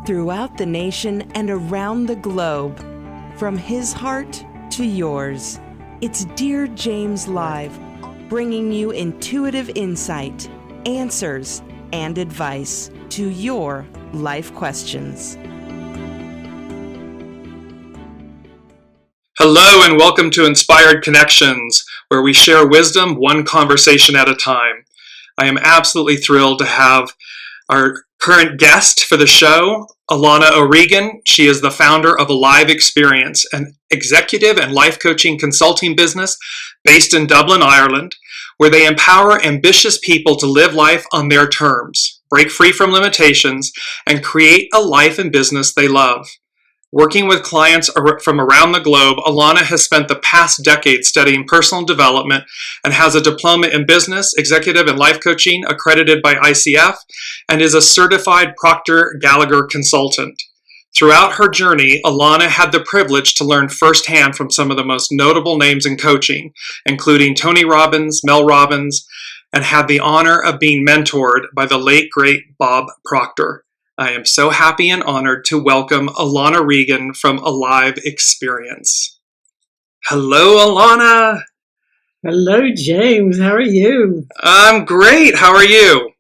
throughout the nation and around the globe. From his heart to yours, it's Dearjames Live, bringing you intuitive insight, answers, and advice to your life questions. Hello and welcome to Inspired Connections, where we share wisdom one conversation at a time. I am absolutely thrilled to have our current guest for the show, Alana O'Regan. She is the founder of Alive Experience, an executive and life coaching consulting business based in Dublin, Ireland, where they empower ambitious people to live life on their terms, break free from limitations, and create a life and business they love. Working with clients from around the globe, Alana has spent the past decade studying personal development and has a diploma in business, executive, and life coaching accredited by ICF, and is a certified Proctor Gallagher consultant. Throughout her journey, Alana had the privilege to learn firsthand from some of the most notable names in coaching, including Tony Robbins, Mel Robbins, and had the honor of being mentored by the late, great Bob Proctor. I am so happy and honored to welcome Alana O'Regan from Alive Experience. Hello, Alana. Hello, James. How are you? I'm great. How are you?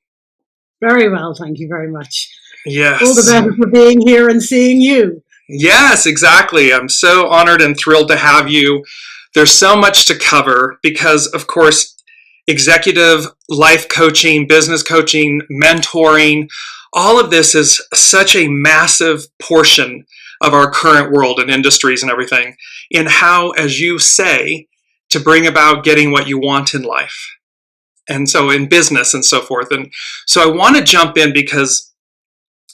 Very well, thank you very much. Yes. All the better for being here and seeing you. Yes, exactly. I'm so honored and thrilled to have you. There's so much to cover because, of course, executive, life coaching, business coaching, mentoring, all of this is such a massive portion of our current world and industries and everything in how, as you say, to bring about getting what you want in life. And so in business and so forth. And so I want to jump in because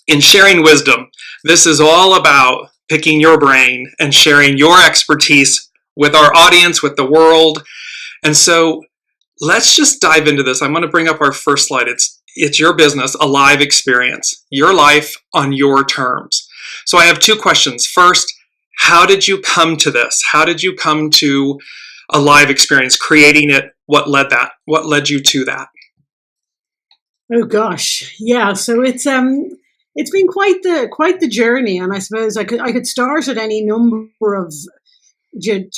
in sharing wisdom, this is all about picking your brain and sharing your expertise with our audience, with the world. And so let's just dive into this. I'm going to bring up our first slide. It's your business, Alive Experience, your life on your terms. So I have two questions. First, how did you come to this? How did you come to Alive Experience, creating it? What led you to that? Oh gosh, yeah. So it's been quite the journey, and I suppose I could start at any number of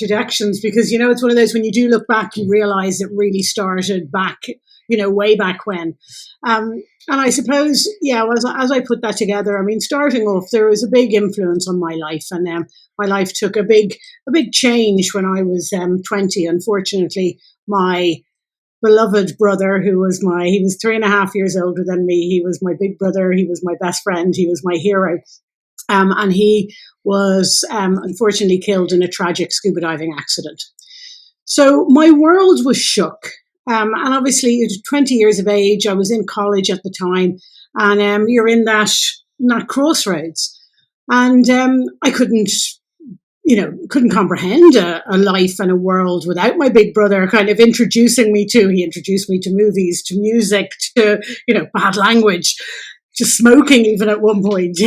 directions because it's one of those when you do look back, you realize it really started back. Way back when. And I suppose, as I put that together, starting off, there was a big influence on my life. And my life took a big change when I was 20. Unfortunately, my beloved brother, he was 3.5 years older than me. He was my big brother. He was my best friend. He was my hero. And he was unfortunately killed in a tragic scuba diving accident. So my world was shook. And obviously, at 20 years of age, I was in college at the time, and you're in that crossroads. And I couldn't comprehend a life and a world without my big brother kind of introducing me to. He introduced me to movies, to music, to bad language, to smoking even at one point.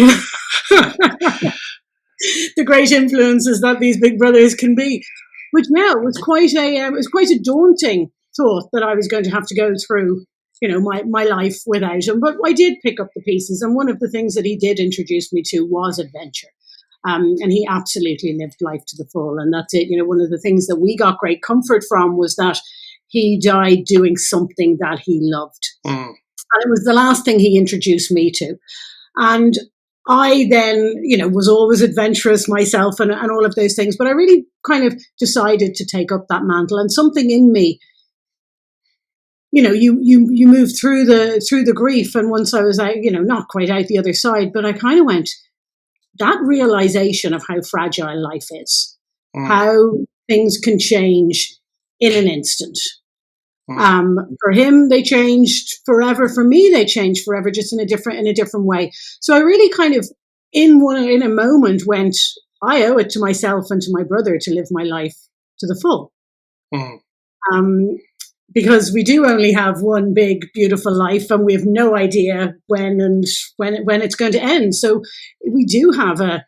The great influences that these big brothers can be, which now was quite a daunting thought that I was going to have to go through, my life without him. But I did pick up the pieces. And one of the things that he did introduce me to was adventure. And he absolutely lived life to the full. And that's it. One of the things that we got great comfort from was that he died doing something that he loved. And it was the last thing he introduced me to. And I then, was always adventurous myself and all of those things. But I really kind of decided to take up that mantle. And something in me, you move through the grief. And once I was out, not quite out the other side, but I kind of went, that realization of how fragile life is, how things can change in an instant. For him, they changed forever. For me, they changed forever, just in a different way. So I really kind of, in a moment, went, I owe it to myself and to my brother to live my life to the full. Because we do only have one big, beautiful life, and we have no idea when it's going to end. So we do have a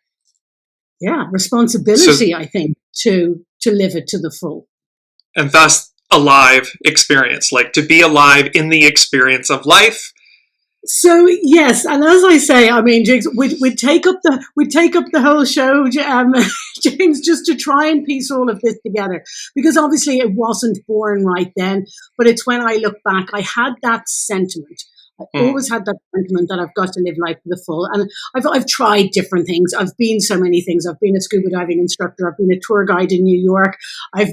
responsibility, I think, to live it to the full. And thus, alive experience, like to be alive in the experience of life So yes, and as I say, I mean, Jigs, we'd take up the whole show, James, just to try and piece all of this together, because obviously it wasn't born right then, but it's when I look back, I had that sentiment. I always had that sentiment that I've got to live life to the full, and I've tried different things. I've been so many things. I've been a scuba diving instructor. I've been a tour guide in New York. I've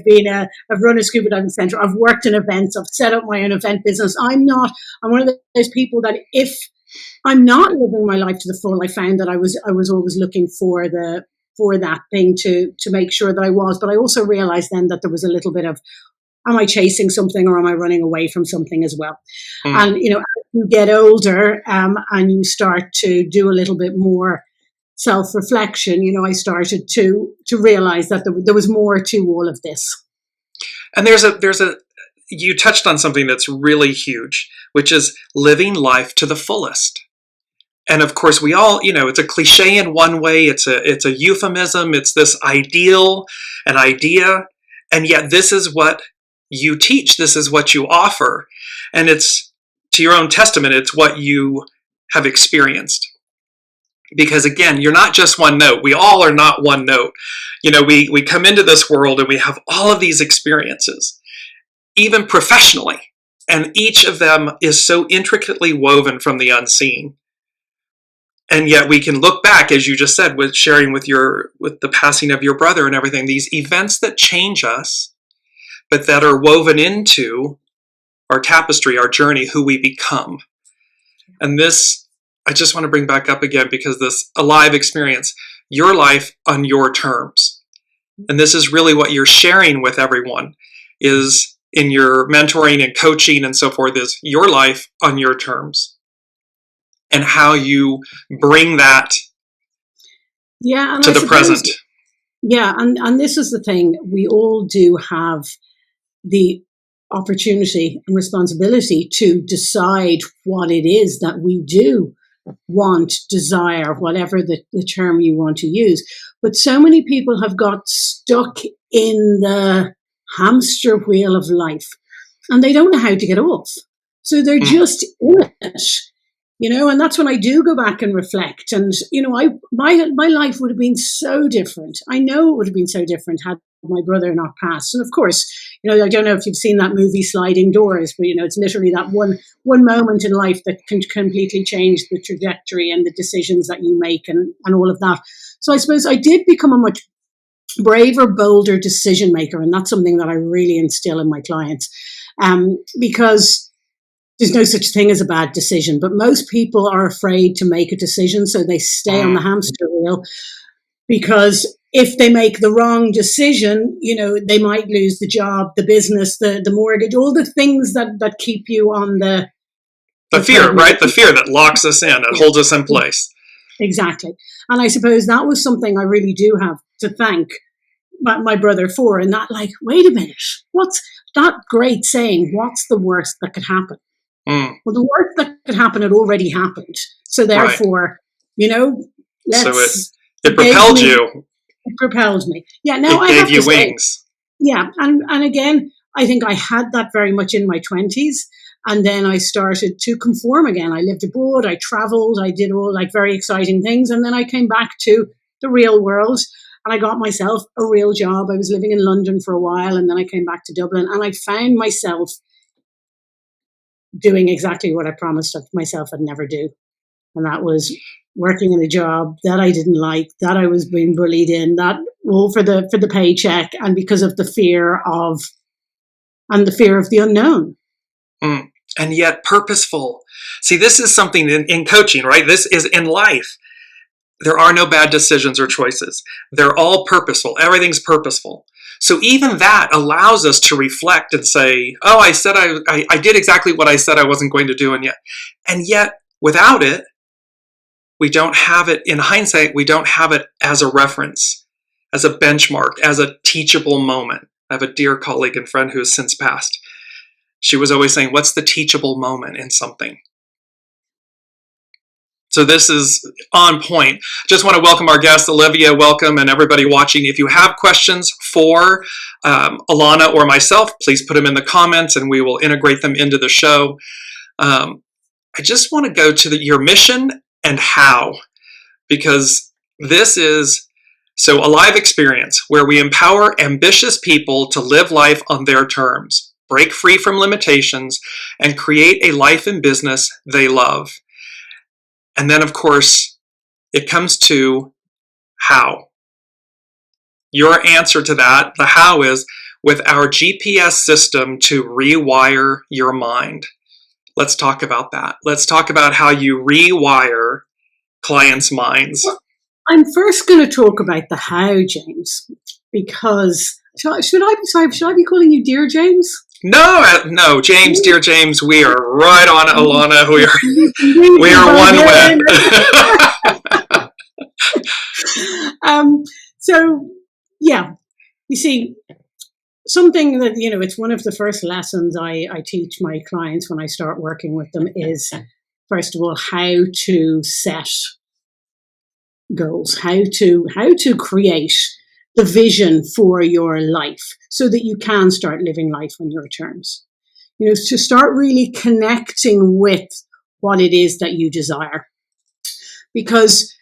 run a scuba diving center. I've worked in events. I've set up my own event business. I'm one of those people that if I'm not living my life to the full, I found that I was always looking for that thing to make sure that I was. But I also realized then that there was a little bit of, am I chasing something or am I running away from something as well? And as you get older, and you start to do a little bit more self-reflection, I started to realize that there was more to all of this. And you touched on something that's really huge, which is living life to the fullest. And of course, we all, it's a cliche in one way. It's a euphemism. It's this ideal, an idea. And yet this is what you teach. This is what you offer. And it's, to your own testament, it's what you have experienced. Because again, you're not just one note. We all are not one note. We come into this world and we have all of these experiences, even professionally. And each of them is so intricately woven from the unseen. And yet we can look back, as you just said, with sharing with the passing of your brother and everything, these events that change us, but that are woven into our tapestry, our journey, who we become. And this, I just want to bring back up again, because this alive experience, your life on your terms. And this is really what you're sharing with everyone, is in your mentoring and coaching and so forth, is your life on your terms. And how you bring that to the present. Yeah, and this is the thing. We all do have the opportunity and responsibility to decide what it is that we do want, desire, whatever the term you want to use. But so many people have got stuck in the hamster wheel of life, and they don't know how to get off. So they're just in it. And that's when I do go back and reflect. And, my life would have been so different. I know it would have been so different had my brother not passed. And of course, I don't know if you've seen that movie Sliding Doors, but, it's literally that one moment in life that can completely change the trajectory and the decisions that you make and all of that. So I suppose I did become a much braver, bolder decision maker. And that's something that I really instill in my clients, because there's no such thing as a bad decision, but most people are afraid to make a decision, so they stay on the hamster wheel, because if they make the wrong decision, they might lose the job, the business, the mortgage, all the things that keep you on the fear, right? The fear that locks us in, that holds us in place. Exactly. And I suppose that was something I really do have to thank my brother for, and that, like, wait a minute, what's that great saying, what's the worst that could happen? Well, the worst that could happen had already happened. So therefore, so it propelled you. It propelled me. Yeah. Now it gave you wings. Yeah. And again, I think I had that very much in my 20s. And then I started to conform again. I lived abroad. I traveled. I did all very exciting things. And then I came back to the real world and I got myself a real job. I was living in London for a while, and then I came back to Dublin, and I found myself doing exactly what I promised myself I'd never do. And that was working in a job that I didn't like, that I was being bullied in, that all for the paycheck, and because of the fear of the unknown. And yet purposeful. See, this is something in coaching, right? This is in life. There are no bad decisions or choices. They're all purposeful. Everything's purposeful. So even that allows us to reflect and say, oh, I said I did exactly what I said I wasn't going to do. And yet without it, we don't have it in hindsight. We don't have it as a reference, as a benchmark, as a teachable moment. I have a dear colleague and friend who has since passed. She was always saying, what's the teachable moment in something? So this is on point. Just want to welcome our guest, Olivia. Welcome, and everybody watching. If you have questions for Alana or myself, please put them in the comments and we will integrate them into the show. I just want to go to your mission and how, because this is a live experience where we empower ambitious people to live life on their terms, break free from limitations, and create a life and business they love. And then, of course, it comes to how. Your answer to that, the how, is with our GPS system to rewire your mind. Let's talk about that. Let's talk about how you rewire clients' minds. Well, I'm first going to talk about the how, James, because should I be calling you Dear James? No, James, Dear James, we are right on it, Alana. We are one web. So, yeah, you see, something that, it's one of the first lessons I teach my clients when I start working with them is, first of all, how to set goals, how to create the vision for your life so that you can start living life on your terms. To start really connecting with what it is that you desire. Because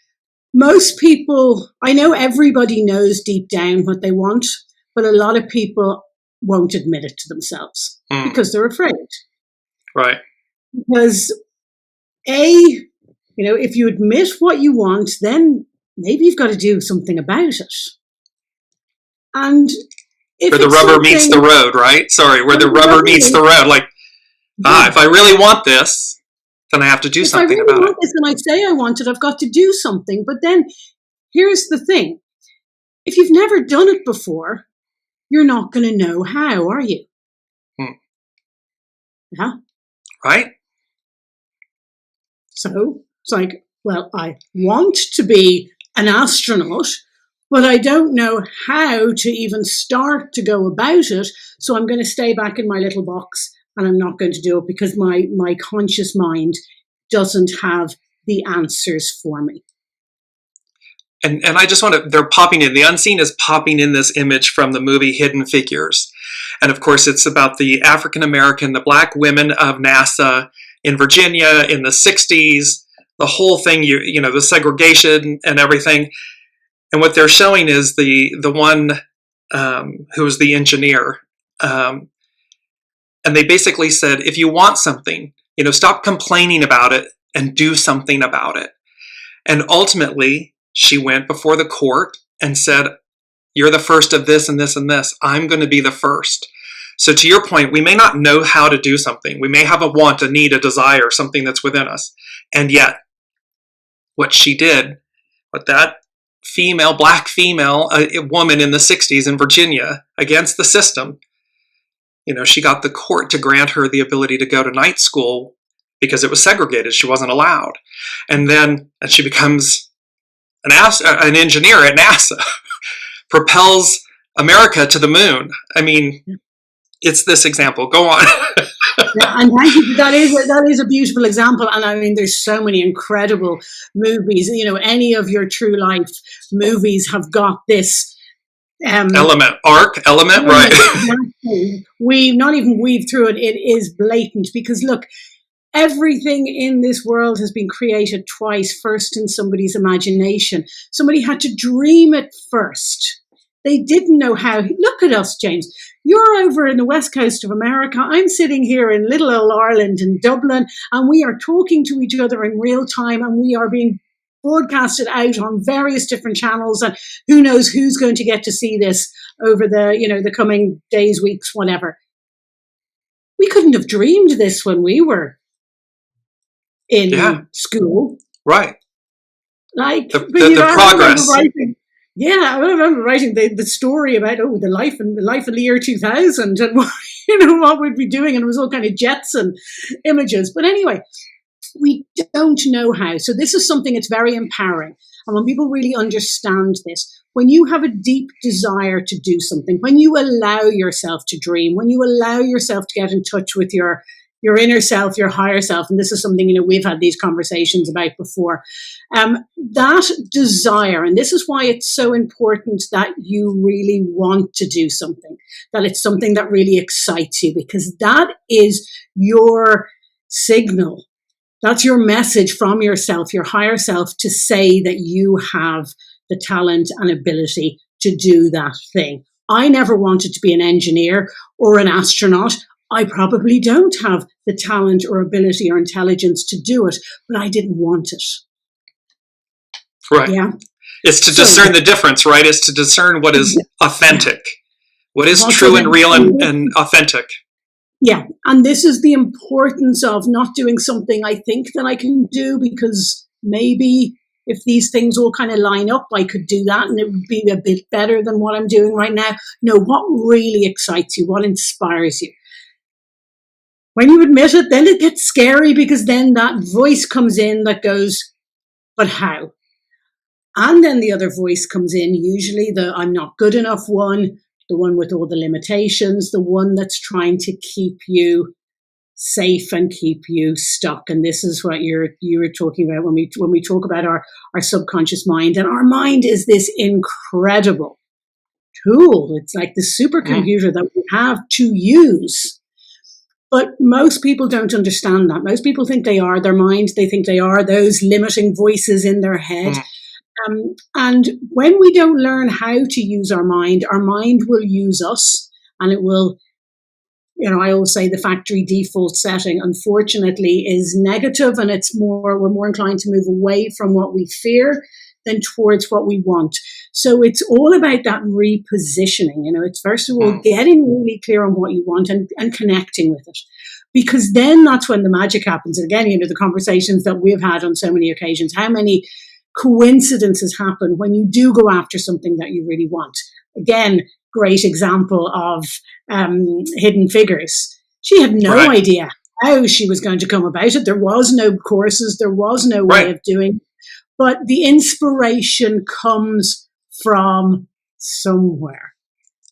most people, I know everybody knows deep down what they want, but a lot of people won't admit it to themselves because they're afraid. Right. Because if you admit what you want, then maybe you've got to do something about it. And if where the rubber meets the road, right? Sorry, where the rubber meets the road. Like, if I really want this, then I have to do something about it. If I really want this and I say I want it, I've got to do something. But then here's the thing. If you've never done it before, you're not going to know how, are you? Yeah. Right. So it's like, well, I want to be an astronaut, but I don't know how to even start to go about it. So I'm going to stay back in my little box and I'm not going to do it because my conscious mind doesn't have the answers for me. And I just want to, they're popping in, the unseen is popping in this image from the movie Hidden Figures. And of course, it's about the African-American, the Black women of NASA in Virginia in the 60s, the whole thing, the segregation and everything. And what they're showing is the one who was the engineer. And they basically said, if you want something, stop complaining about it and do something about it. And ultimately, she went before the court and said, you're the first of this and this and this. I'm going to be the first. So to your point, we may not know how to do something. We may have a want, a need, a desire, something that's within us. And yet, what she did, what that Black female, a woman in the 60s in Virginia, against the system, she got the court to grant her the ability to go to night school because it was segregated. She wasn't allowed. And she becomes an engineer at NASA, propels America to the moon. I mean, it's this example. Go on. Yeah, and thank you. That is a beautiful example. And I mean, there's so many incredible movies. Any of your true life movies have got this element, right? Exactly. We not even weave through it. It is blatant because look, everything in this world has been created twice. First in somebody's imagination. Somebody had to dream it first. They didn't know how. Look at us, James. You're over in the west coast of America. I'm sitting here in little old Ireland in Dublin, and we are talking to each other in real time, and we are being broadcasted out on various different channels, and who knows who's going to get to see this over the coming days, weeks, whatever. We couldn't have dreamed this when we were in school. Right. Like the progress. I remember writing the story about the life in the year 2000 and what we'd be doing, and it was all kind of Jetson images. But anyway, we don't know how. So this is something that's very empowering. And when people really understand this, when you have a deep desire to do something, when you allow yourself to dream, when you allow yourself to get in touch with your inner self, your higher self, and this is something, we've had these conversations about before, that desire, and this is why it's so important that you really want to do something, that it's something that really excites you, because that is your signal That's your message from yourself, your higher self, to say that you have the talent and ability to do that thing. I never wanted to be an engineer or an astronaut. I probably don't have the talent or ability or intelligence to do it, but I didn't want it. Right. Yeah. It's to discern the difference, right? It's to discern what is authentic, what is true and real and authentic. Yeah. And this is the importance of not doing something I think that I can do, because maybe if these things all kind of line up, I could do that and it would be a bit better than what I'm doing right now. No, what really excites you, what inspires you? When you admit it, then it gets scary, because then that voice comes in that goes, but how? And then the other voice comes in, usually the I'm not good enough one, the one with all the limitations, the one that's trying to keep you safe and keep you stuck. And this is what you were talking about when we talk about our subconscious mind. And our mind is this incredible tool. It's like the supercomputer that we have to use. But most people don't understand that. Most people think they are their mind. They think they are those limiting voices in their head. And when we don't learn how to use our mind will use us, and it will, I always say the factory default setting, unfortunately, is negative, and we're more inclined to move away from what we fear than towards what we want. So it's all about that repositioning. It's first of all getting really clear on what you want and connecting with it. Because then that's when the magic happens. And again, the conversations that we've had on so many occasions, how many coincidences happen when you do go after something that you really want. Again, great example of Hidden Figures. She had no idea how she was going to come about it. There was no courses. There was no way of doing it. But the inspiration comes from somewhere.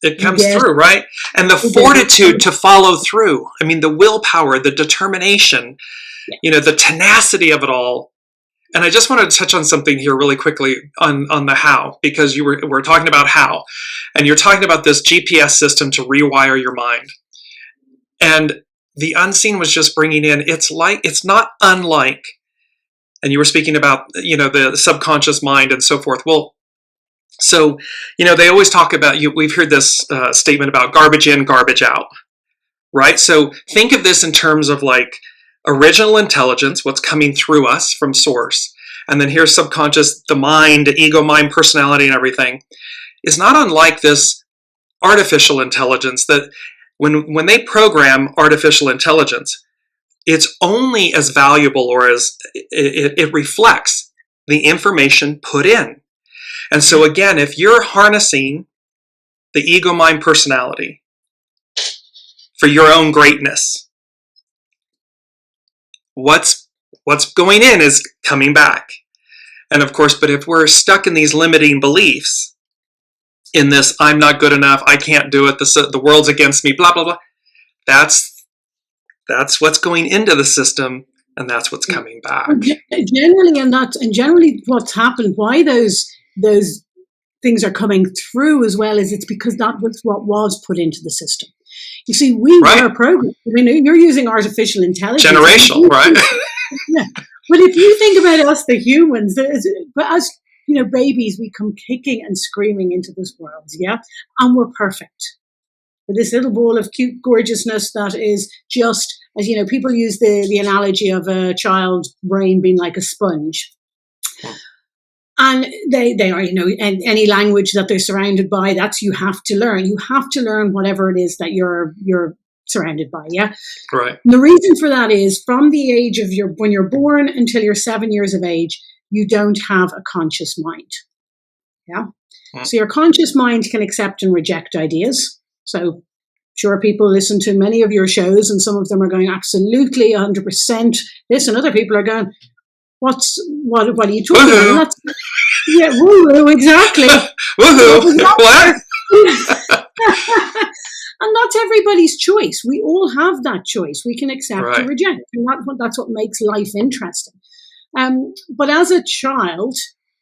It comes through, right? And the fortitude to follow through. I mean, the willpower, the determination, the tenacity of it all. And I just wanted to touch on something here really quickly on the how, because we're talking about how, and you're talking about this GPS system to rewire your mind. And the unseen was just bringing in, it's not unlike, and you were speaking about, the subconscious mind and so forth. Well, so, they always talk about, we've heard this statement about garbage in, garbage out, right? So think of this in terms of like original intelligence, what's coming through us from source. And then here's subconscious, the mind, ego, mind, personality, and everything is not unlike this artificial intelligence that when they program artificial intelligence, it's only as valuable or as it reflects the information put in. And so again, if you're harnessing the ego, mind, personality for your own greatness, what's going in is coming back. And of course, but if we're stuck in these limiting beliefs, in this, I'm not good enough, I can't do it, the world's against me, blah, blah, blah, that's what's going into the system, and that's what's coming back. Generally what's happened, why those things are coming through as well, is it's because that was what was put into the system. You see, we were programmed. I mean, you're using artificial intelligence. Generational, right? Yeah. But if you think about us, the humans, but as babies, we come kicking and screaming into this world, and we're perfect. But this little ball of cute gorgeousness that is just, as people use the analogy of a child's brain being like a sponge. And they are, and any language that they're surrounded by, that's you have to learn. You have to learn whatever it is that you're surrounded by, Right. And the reason for that is from the age of when you're born until you're 7 years of age, you don't have a conscious mind. So your conscious mind can accept and reject ideas. So sure, people listen to many of your shows, and some of them are going absolutely 100% this, and other people are going, what are you talking about? Woo-hoo, exactly. Woohoo! What? And that's everybody's choice. We all have that choice. We can accept or reject. And that's what makes life interesting. But as a child,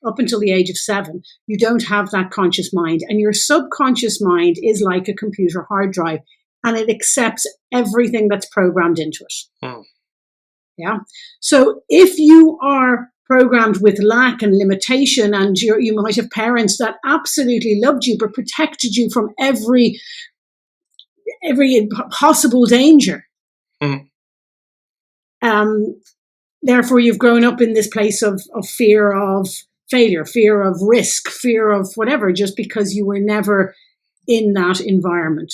up until the age of 7, you don't have that conscious mind. And your subconscious mind is like a computer hard drive, and it accepts everything that's programmed into it. Yeah. So if you are programmed with lack and limitation, and you might have parents that absolutely loved you but protected you from every possible danger. Mm. Therefore, you've grown up in this place of fear of failure, fear of risk, fear of whatever, just because you were never in that environment.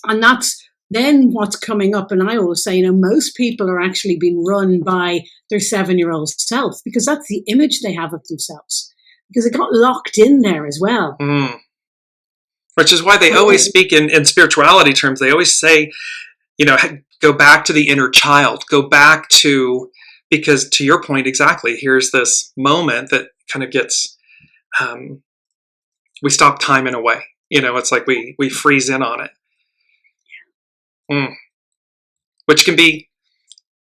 And that's then what's coming up. And I always say, most people are actually being run by their 7-year-old self, because that's the image they have of themselves, because it got locked in there as well. Mm. Which is why they always speak in spirituality terms. They always say, go back to the inner child, go back to, because to your point, exactly, here's this moment that kind of gets, we stop time in a way. It's like we freeze in on it. Mm. Which can be,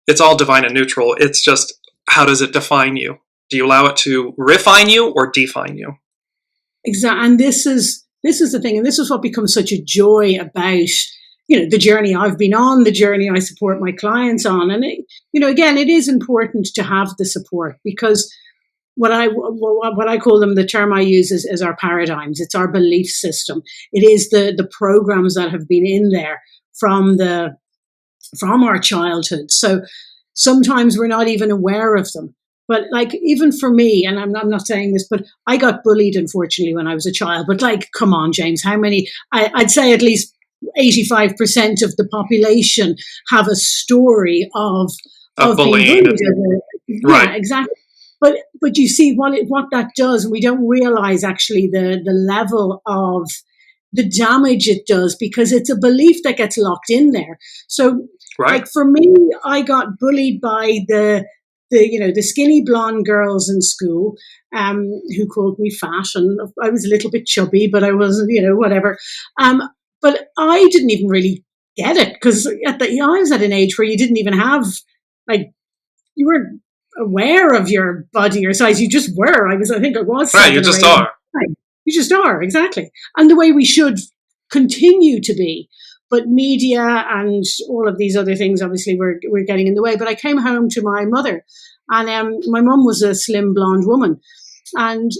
it's all divine and neutral. It's just, how does it define you? Do you allow it to refine you or define you? Exactly. And this is the thing. And this is what becomes such a joy about, the journey I've been on, the journey I support my clients on. And, again, it is important to have the support, because what I call them, the term I use is our paradigms. It's our belief system. It is the programs that have been in there from our childhood. So sometimes we're not even aware of them. But like, even for me, and I'm not saying this, but I got bullied, unfortunately, when I was a child. But like, come on, James, how many? I'd say at least 85% of the population have a story of bullying. being bullied. Right. Yeah, exactly. But you see what that does, and we don't realize actually the level of the damage it does, because it's a belief that gets locked in there. So, right. Like for me, I got bullied by the skinny blonde girls in school, who called me fat, and I was a little bit chubby, but I wasn't, whatever. But I didn't even really get it, because I was at an age where you didn't even have, like, you weren't aware of your body or size. You just were. I think I was. Right, you just are. Right. You just are, exactly. And the way we should continue to be. But media and all of these other things, obviously, were getting in the way. But I came home to my mother, and my mum was a slim blonde woman, and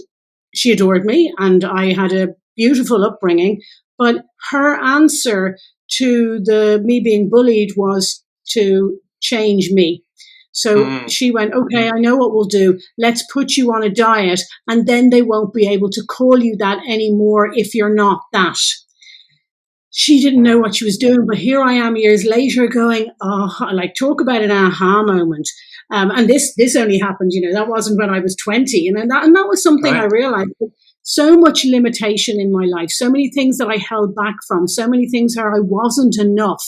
she adored me, and I had a beautiful upbringing. But her answer to me being bullied was to change me. So she went, okay, I know what we'll do. Let's put you on a diet, and then they won't be able to call you that anymore if you're not that. She didn't know what she was doing, but here I am years later going, talk about an aha moment. And this only happened, that wasn't when I was 20. And that was something right. I realized. So much limitation in my life, so many things that I held back from, so many things where I wasn't enough,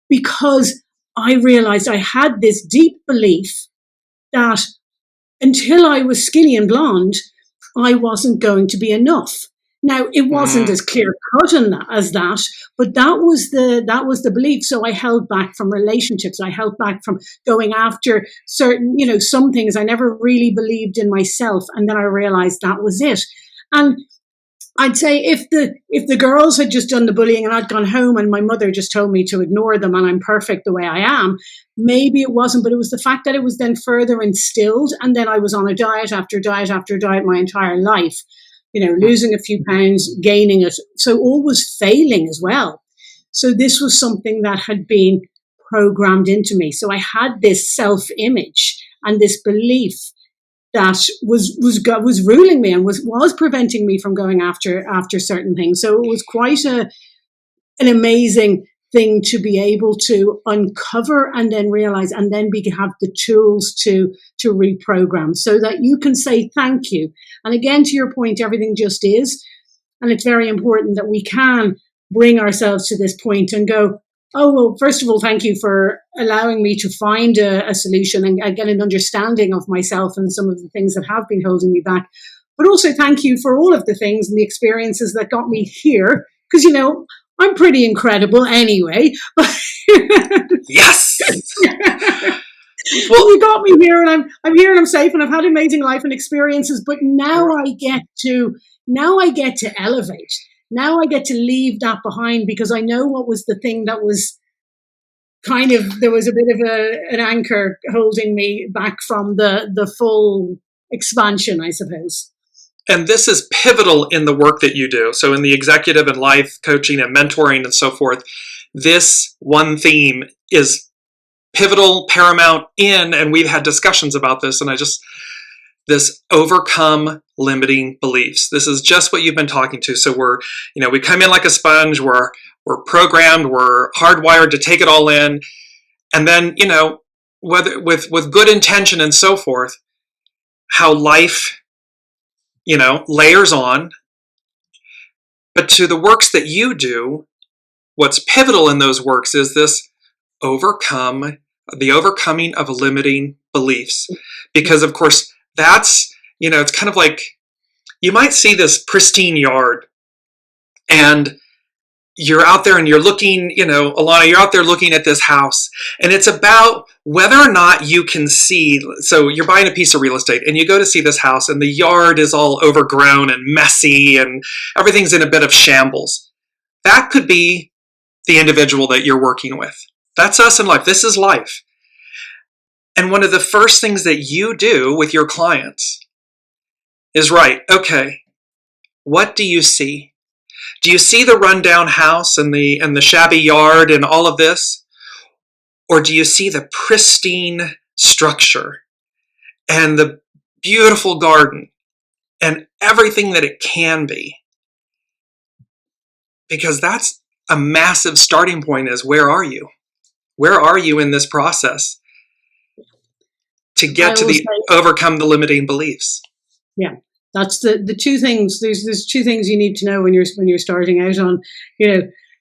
because I realized I had this deep belief that until I was skinny and blonde, I wasn't going to be enough. Now, it wasn't as clear cut as that, but that was the belief. So I held back from relationships. I held back from going after certain, some things. I never really believed in myself. And then I realized that was it. And I'd say if the girls had just done the bullying and I'd gone home and my mother just told me to ignore them and I'm perfect the way I am, maybe it wasn't, but it was the fact that it was then further instilled. And then I was on a diet after diet after diet my entire life, losing a few pounds, gaining it. So always failing as well. So this was something that had been programmed into me. So I had this self-image and this belief that was ruling me and was preventing me from going after certain things. So it was quite an amazing thing to be able to uncover and then realize, and then have the tools to reprogram, so that you can say thank you. And again, to your point, everything just is, and it's very important that we can bring ourselves to this point and go, oh, well, first of all, thank you for allowing me to find a solution and get an understanding of myself and some of the things that have been holding me back. But also thank you for all of the things and the experiences that got me here. Because, I'm pretty incredible anyway. Yes! Well, you got me here, and I'm here and I'm safe, and I've had amazing life and experiences. But now I get to elevate. Now I get to leave that behind, because I know what was the thing that was kind of, there was a bit of an anchor holding me back from the full expansion, I suppose. And this is pivotal in the work that you do. So in the executive and life coaching and mentoring and so forth, this one theme is pivotal, paramount and we've had discussions about this, and this overcome limiting beliefs. This is just what you've been talking to. So we come in like a sponge, we're programmed, we're hardwired to take it all in. And then, whether with good intention and so forth, how life, layers on. But to the works that you do, what's pivotal in those works is this the overcoming of limiting beliefs. Because of course, that's, it's kind of like, you might see this pristine yard and you're out there and you're looking, Alana, you're out there looking at this house, and it's about whether or not you can see. So you're buying a piece of real estate and you go to see this house and the yard is all overgrown and messy and everything's in a bit of shambles. That could be the individual that you're working with. That's us in life. This is life. And one of the first things that you do with your clients is, right, okay, what do you see? Do you see the rundown house and the shabby yard and all of this? Or do you see the pristine structure and the beautiful garden and everything that it can be? Because that's a massive starting point, is where are you? Where are you in this process to get to overcome the limiting beliefs? Yeah. That's the two things. There's two things you need to know when you're starting out on,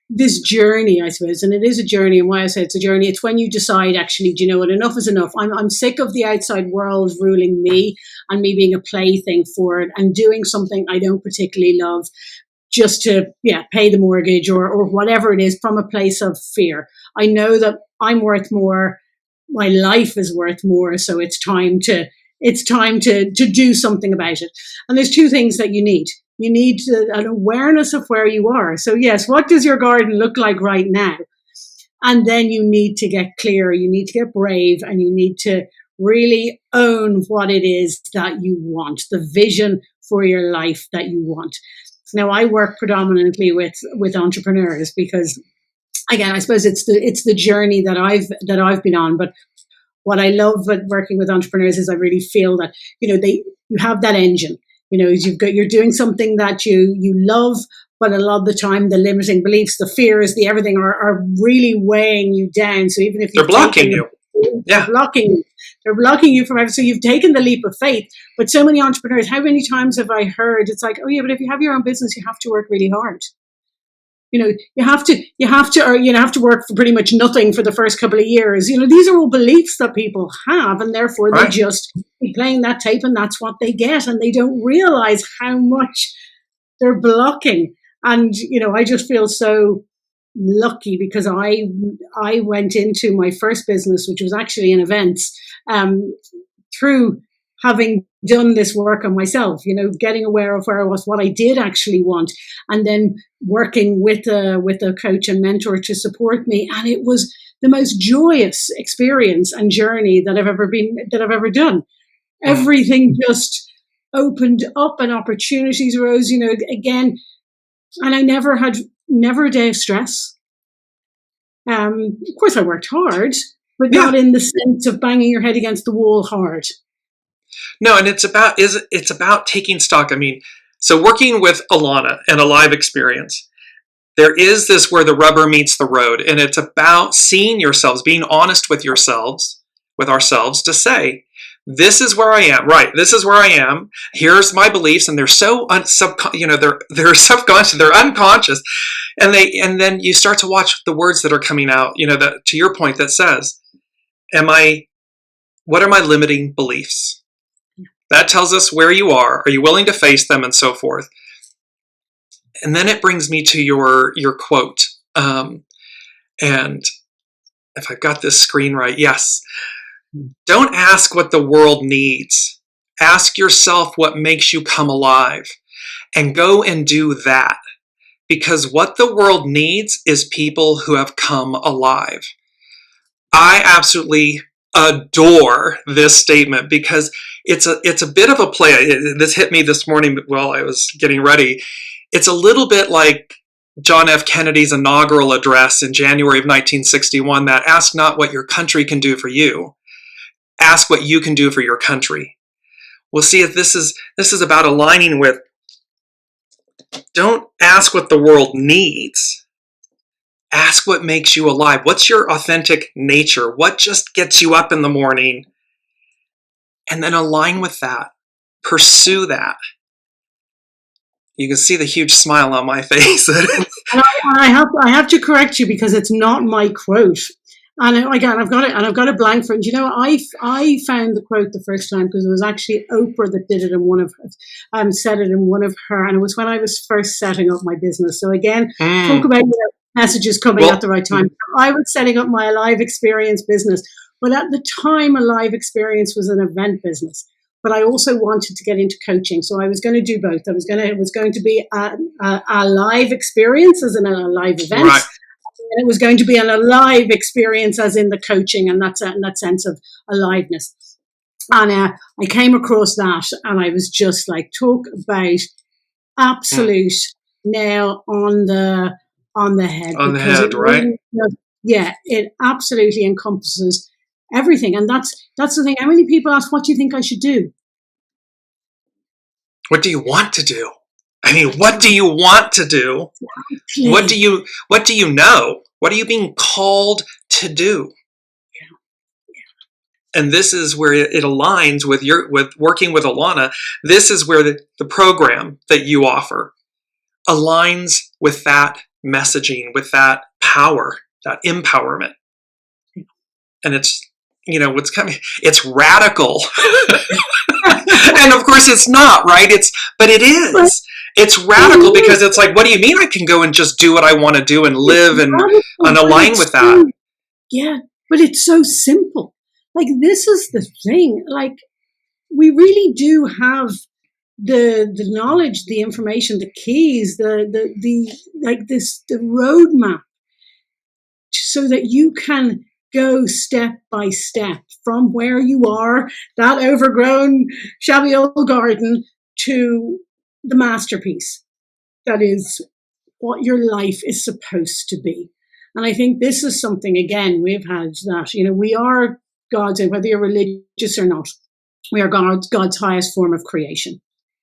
this journey, I suppose. And it is a journey. And why I say it's a journey, it's when you decide, actually, do you know what, enough is enough. I'm sick of the outside world ruling me and me being a plaything for it and doing something I don't particularly love just to pay the mortgage or whatever it is, from a place of fear. I know that I'm worth more. My life is worth more. So it's time to do something about it. And there's two things that you need. You need an awareness of where you are. So yes, what does your garden look like right now? And then you need to get clear. You need to get brave, and you need to really own what it is that you want, the vision for your life that you want. Now, I work predominantly with entrepreneurs because, again, I suppose it's the journey that I've been on. But what I love about working with entrepreneurs is I really feel that, you have that engine, you're doing something that you love, but a lot of the time the limiting beliefs, the fears, the everything are really weighing you down. So even if they're blocking you, they're blocking you from everything. So you've taken the leap of faith. But so many entrepreneurs, how many times have I heard it's like, oh yeah, but if you have your own business, you have to work really hard. You have to work for pretty much nothing for the first couple of years. These are all beliefs that people have, and therefore they just keep playing that tape, and that's what they get, and they don't realize how much they're blocking. And I just feel so lucky because I went into my first business, which was actually in events, through having done this work on myself, getting aware of where I was, what I did actually want, and then working with a coach and mentor to support me. And it was the most joyous experience and journey that I've ever done. Everything just opened up and opportunities arose, again. And I never a day of stress. Of course I worked hard, but not in the sense of banging your head against the wall hard. No, and it's about taking stock. I mean, so working with Alana and a live experience, there is this where the rubber meets the road, and it's about seeing yourselves, being honest with ourselves to say, this is where I am, right? This is where I am. Here's my beliefs, and they're so they're subconscious, they're unconscious, and then you start to watch the words that are coming out. That, to your point, that says, what are my limiting beliefs? That tells us where you are. Are you willing to face them, and so forth? And then it brings me to your quote. And if I've got this screen right, yes. Don't ask what the world needs. Ask yourself what makes you come alive, and go and do that. Because what the world needs is people who have come alive. I absolutely adore this statement because it's a bit of a play. This hit me this morning while I was getting ready. It's a little bit like John F. Kennedy's inaugural address in January of 1961 that ask not what your country can do for you, ask what you can do for your country. We'll see if this is about aligning with, don't ask what the world needs. Ask what makes you alive. What's your authentic nature? What just gets you up in the morning? And then align with that. Pursue that. You can see the huge smile on my face. I have to correct you because it's not my quote. And again, I've got a blank for it. You know, I found the quote the first time because it was actually Oprah that did it in one of said it in one of her, and it was when I was first setting up my business. So again, talk about messages coming at the right time. I was setting up my Alive Experience business, but at the time, Alive Experience was an event business. But I also wanted to get into coaching, so I was going to do both. It was going to be a live experience, as in a live event, right. And it was going to be an alive experience, as in the coaching, and that sense of aliveness. And I came across that, and I was just like, talk about absolute nail on the head. On the head, right? Yeah, it absolutely encompasses everything. And that's the thing. How many people ask, what do you think I should do? What do you want to do? I mean, what do you want to do? Exactly. What do you know? What are you being called to do? Yeah. And this is where it aligns with working with Alana. This is where the program that you offer aligns with that messaging, with that power, that empowerment. Yeah. And it's, what's coming, it's radical. And of course it's not, right? But it is. It's radical because it's like, what do you mean I can go and just do what I want to do and live and align with that? Yeah, but it's so simple. Like, this is the thing. Like, we really do have the knowledge, the information, the keys, the roadmap, so that you can go step by step from where you are, that overgrown, shabby old garden, to the masterpiece that is what your life is supposed to be. And I think this is something, again, we've had that, we are God's, whether you're religious or not, we are God's highest form of creation.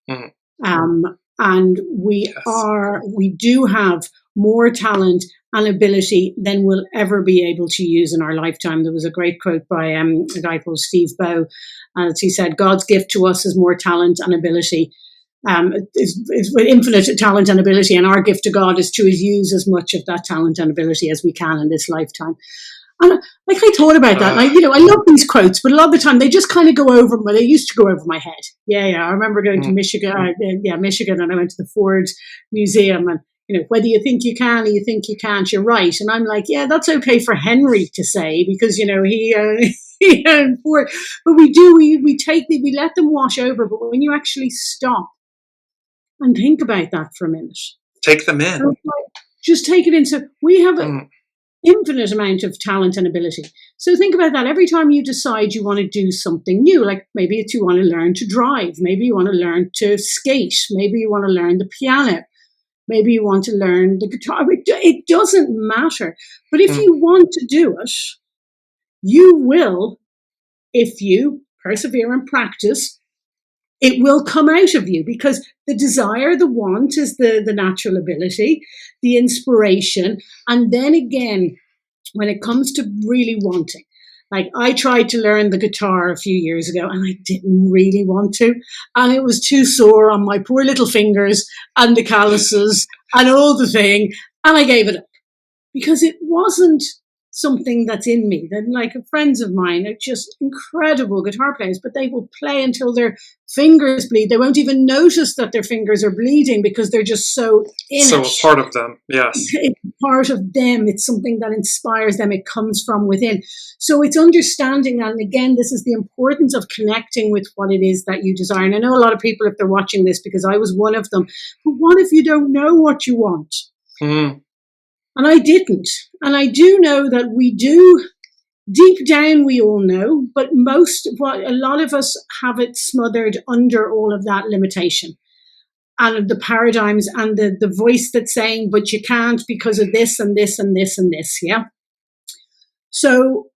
Mm-hmm. And we do have more talent and ability than we'll ever be able to use in our lifetime. There was a great quote by a guy called Steve Bow, as he said, God's gift to us is more talent and ability, is infinite talent and ability, and our gift to God is to use as much of that talent and ability as we can in this lifetime. And I thought about that. And I love these quotes, but a lot of the time they just kind of go over. They used to go over my head. Yeah. I remember going to Michigan. Michigan, and I went to the Ford Museum, and whether you think you can or you think you can't, you're right. And I'm like, yeah, that's okay for Henry to say, because he owned Ford. But we let them wash over. But when you actually stop and think about that for a minute, take them in. Just take it in. So we have infinite amount of talent and ability. So think about that. Every time you decide you want to do something new, like maybe it's you want to learn to drive, maybe you want to learn to skate, maybe you want to learn the piano, maybe you want to learn the guitar. It doesn't matter. But if you want to do it, you will, if you persevere and practice, it will come out of you, because the desire, the want is the natural ability, the inspiration. And then again, when it comes to really wanting, like I tried to learn the guitar a few years ago and I didn't really want to. And it was too sore on my poor little fingers and the calluses and all the thing. And I gave it up because it wasn't something that's in me. Then, like, friends of mine are just incredible guitar players, but they will play until their fingers bleed. They won't even notice that their fingers are bleeding because they're just so in it. So a part of them, yes. It's part of them. It's something that inspires them. It comes from within. So it's understanding that. And again, this is the importance of connecting with what it is that you desire. And I know a lot of people, if they're watching this, because I was one of them, but what if you don't know what you want? And I didn't. And I do know that we do deep down, we all know, but a lot of us have it smothered under all of that limitation and the paradigms and the voice that's saying, but you can't because of this and this and this and this. Yeah. So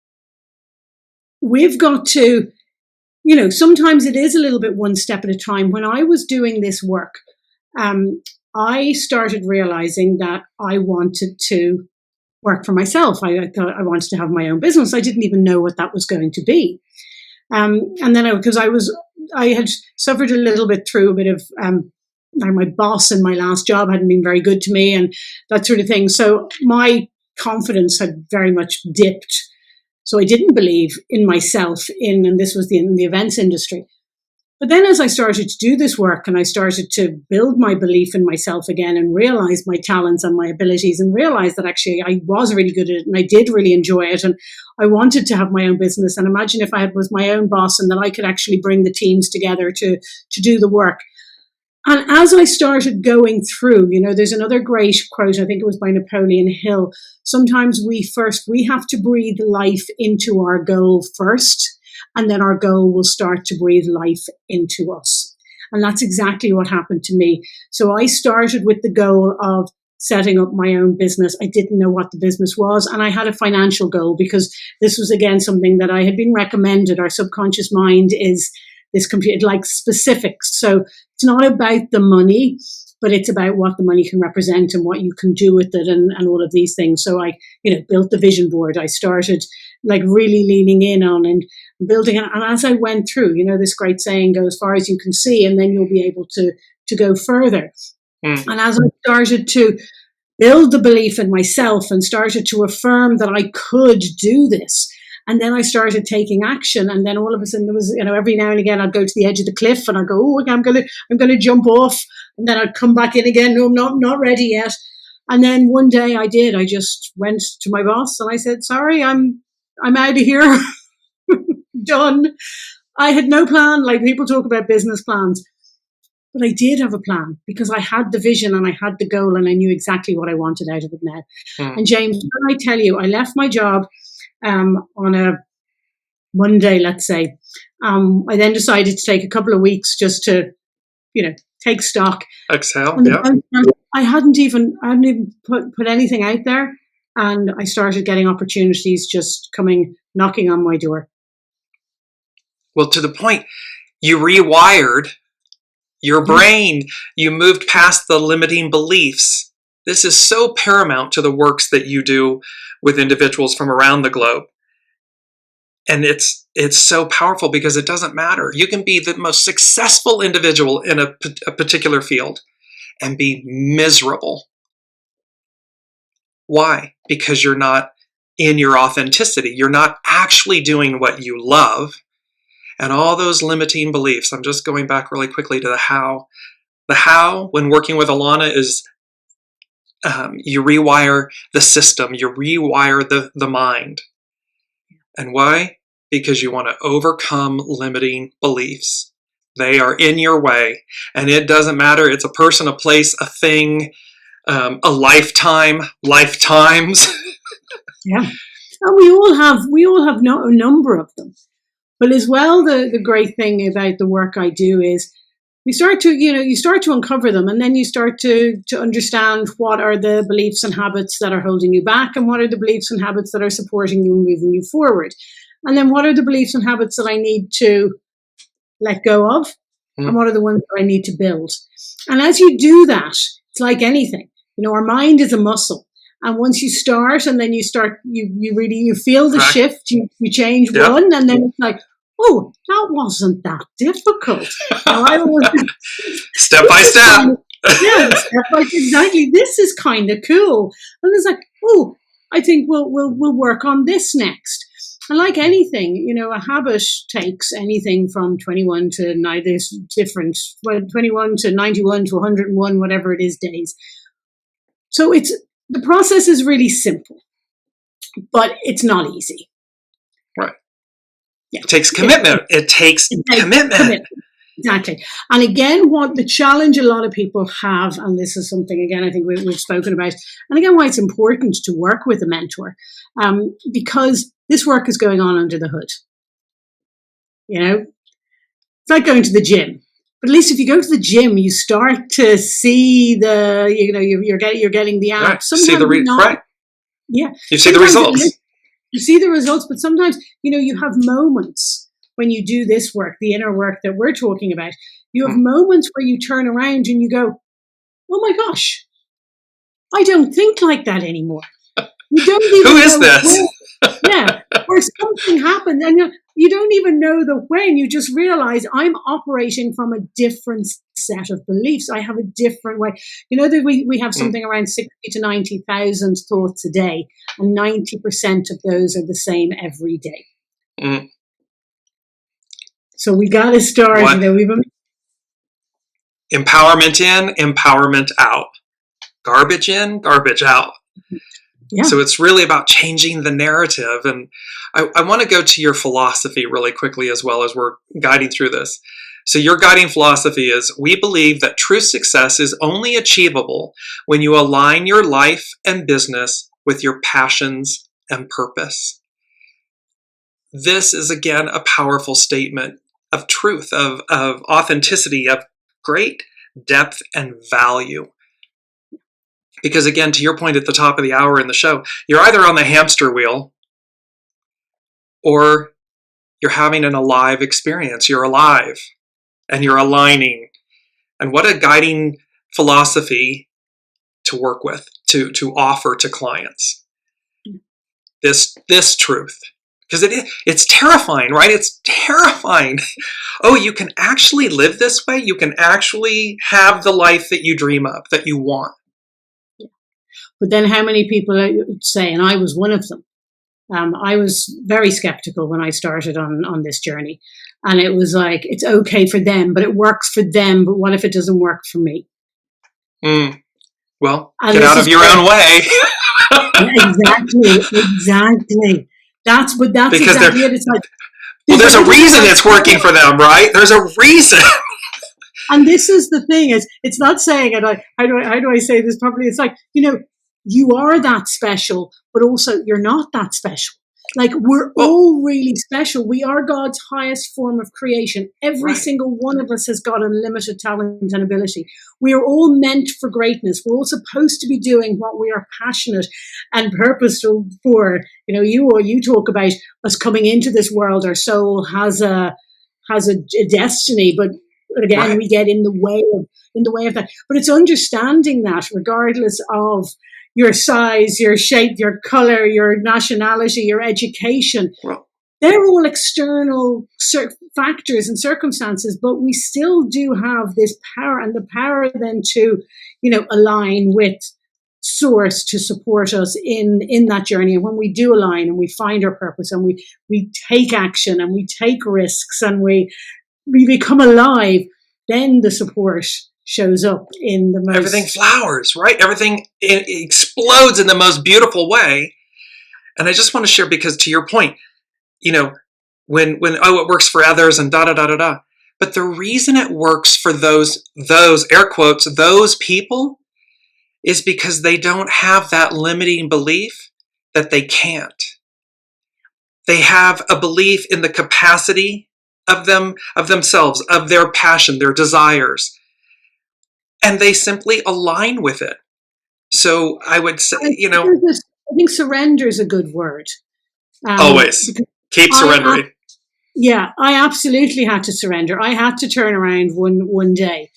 we've got to, sometimes it is a little bit one step at a time. When I was doing this work, I started realizing that I wanted to work for myself. I thought I wanted to have my own business. I didn't even know what that was going to be. And then I had suffered a little bit through a bit of, my boss in my last job hadn't been very good to me and that sort of thing. So my confidence had very much dipped. So I didn't believe in myself and this was in the events industry. But then as I started to do this work and I started to build my belief in myself again and realize my talents and my abilities and realize that actually I was really good at it and I did really enjoy it and I wanted to have my own business. And imagine if I was my own boss and that I could actually bring the teams together to do the work. And as I started going through, there's another great quote, I think it was by Napoleon Hill. Sometimes we have to breathe life into our goal first. And then our goal will start to breathe life into us. And that's exactly what happened to me. So I started with the goal of setting up my own business. I didn't know what the business was. And I had a financial goal because this was, again, something that I had been recommended. Our subconscious mind is this computer, like specifics. So it's not about the money, but it's about what the money can represent and what you can do with it and all of these things. So I, built the vision board. I started like really leaning in on and building it. And as I went through, this great saying, go as far as you can see, and then you'll be able to go further. And as I started to build the belief in myself and started to affirm that I could do this, and then I started taking action. And then all of a sudden there was, every now and again I'd go to the edge of the cliff and I'd go, oh, I'm going to jump off. And then I'd come back in again. No, I'm not ready yet. And then one day I did. I just went to my boss and I said, sorry, I'm out of here. Done. I had no plan. Like people talk about business plans, but I did have a plan because I had the vision and I had the goal and I knew exactly what I wanted out of it now. And James, when I tell you, I left my job on a Monday, let's say. I then decided to take a couple of weeks just to, take stock. Exhale. I hadn't even put anything out there, and I started getting opportunities just knocking on my door. Well, to the point, you rewired your brain. You moved past the limiting beliefs. This is so paramount to the works that you do with individuals from around the globe. And it's so powerful because it doesn't matter. You can be the most successful individual in a particular field and be miserable. Why? Because you're not in your authenticity. You're not actually doing what you love. And all those limiting beliefs, I'm just going back really quickly to the how. The how, when working with Alana, is you rewire the system. You rewire the mind. And why? Because you want to overcome limiting beliefs. They are in your way. And it doesn't matter. It's a person, a place, a thing, a lifetime, lifetimes. Yeah. And we all have a number of them. But as well, the great thing about the work I do is you start to uncover them, and then you start to understand what are the beliefs and habits that are holding you back, and what are the beliefs and habits that are supporting you and moving you forward. And then what are the beliefs and habits that I need to let go of, and what are the ones that I need to build. And as you do that, it's like anything. Our mind is a muscle. And once you start, and then you feel the shift, you change one, and then it's like, oh, that wasn't that difficult. Step by step. Yeah, step by step. Exactly. This is kind of cool. And it's like, oh, I think we'll work on this next. And like anything, a habit takes anything from 21 to 9, there's different, 21 to 91 to 101, whatever it is, days. So the process is really simple, but it's not easy. Right. Yeah. It takes commitment. It takes commitment. Exactly. And again, what the challenge a lot of people have, and this is something, again, I think we've spoken about, and again, why it's important to work with a mentor, because this work is going on under the hood. You know, it's like going to the gym. But at least if you go to the gym, you start to see you're getting the abs. Right. Sometimes See the right. Yeah. You see the results. You see the results, but sometimes, you have moments when you do this work, the inner work that we're talking about. You have moments where you turn around and you go, oh my gosh, I don't think like that anymore. You don't even Who is this? Where something happened and you don't even know the when. You just realize I'm operating from a different set of beliefs. I have a different way. You know that we have something around 60 to 90,000 thoughts a day, and 90% of those are the same every day. Mm. So we got to start. Empowerment in, empowerment out. Garbage in, garbage out. Yeah. So it's really about changing the narrative. And I want to go to your philosophy really quickly as well as we're guiding through this. So your guiding philosophy is, we believe that true success is only achievable when you align your life and business with your passions and purpose. This is, again, a powerful statement of truth, of authenticity, of great depth and value. Because again, to your point at the top of the hour in the show, you're either on the hamster wheel or you're having an alive experience. You're alive and you're aligning. And what a guiding philosophy to work with, to offer to clients. This truth. Because it's terrifying, right? It's terrifying. Oh, you can actually live this way? You can actually have the life that you dream of, that you want. But then how many people say, and I was one of them, I was very skeptical when I started on this journey. And it was like, it's okay for them, but it works for them. But what if it doesn't work for me? Well, get out of your own way. Exactly. That's because exactly it. It's like, there's a reason it's working for them, right? There's a reason. And this is the thing, it's not saying it like, how do I say this properly? It's like, you are that special, but also you're not that special. Like, we're all really special. We are God's highest form of creation. Every single one of us has got unlimited talent and ability. We are all meant for greatness. We're all supposed to be doing what we are passionate and purposeful for. You talk about us coming into this world. Our soul has a destiny, but again, we get in the way of that. But it's understanding that regardless of your size, your shape, your color, your nationality, your education. They're all external factors and circumstances, but we still do have this power, and the power then to, align with source to support us in that journey. And when we do align and we find our purpose and we take action and we take risks and we become alive, then the support shows up in the most... Everything flowers, right? Everything explodes in the most beautiful way. And I just want to share, because to your point, when it works for others and da-da-da-da-da. But the reason it works for those air quotes, those people, is because they don't have that limiting belief that they can't. They have a belief in the capacity of themselves, of their passion, their desires. And they simply align with it. So I would say, I think surrender is a good word. Always. Keep surrendering. I absolutely had to surrender. I had to turn around one day.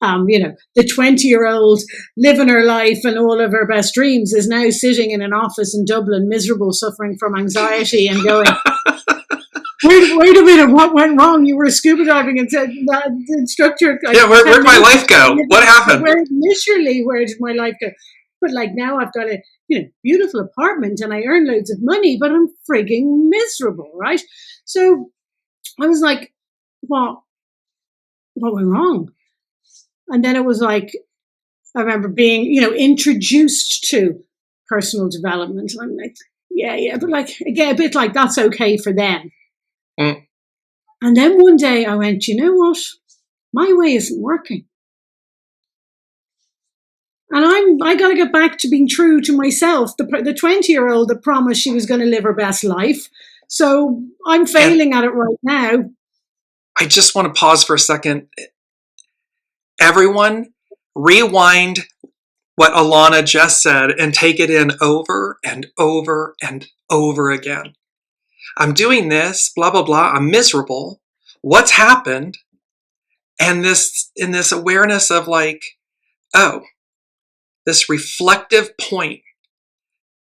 The 20-year-old living her life and all of her best dreams is now sitting in an office in Dublin, miserable, suffering from anxiety and going, wait a minute, what went wrong? You were scuba diving and said that instructor. Where'd my life go? What happened? Where did my life go? But now I've got a beautiful apartment and I earn loads of money, but I'm frigging miserable, right? So I was like, what went wrong? And then it was like, I remember being, introduced to personal development. And I'm like, but again, a bit like that's okay for them. And then one day I went, you know what? My way isn't working. And I got to get back to being true to myself, the 20-year-old that promised she was going to live her best life. So I'm failing at it right now. I just want to pause for a second. Everyone, rewind what Alana just said and take it in over and over and over again. I'm doing this, blah, blah, blah. I'm miserable. What's happened? And this awareness of like, oh, this reflective point.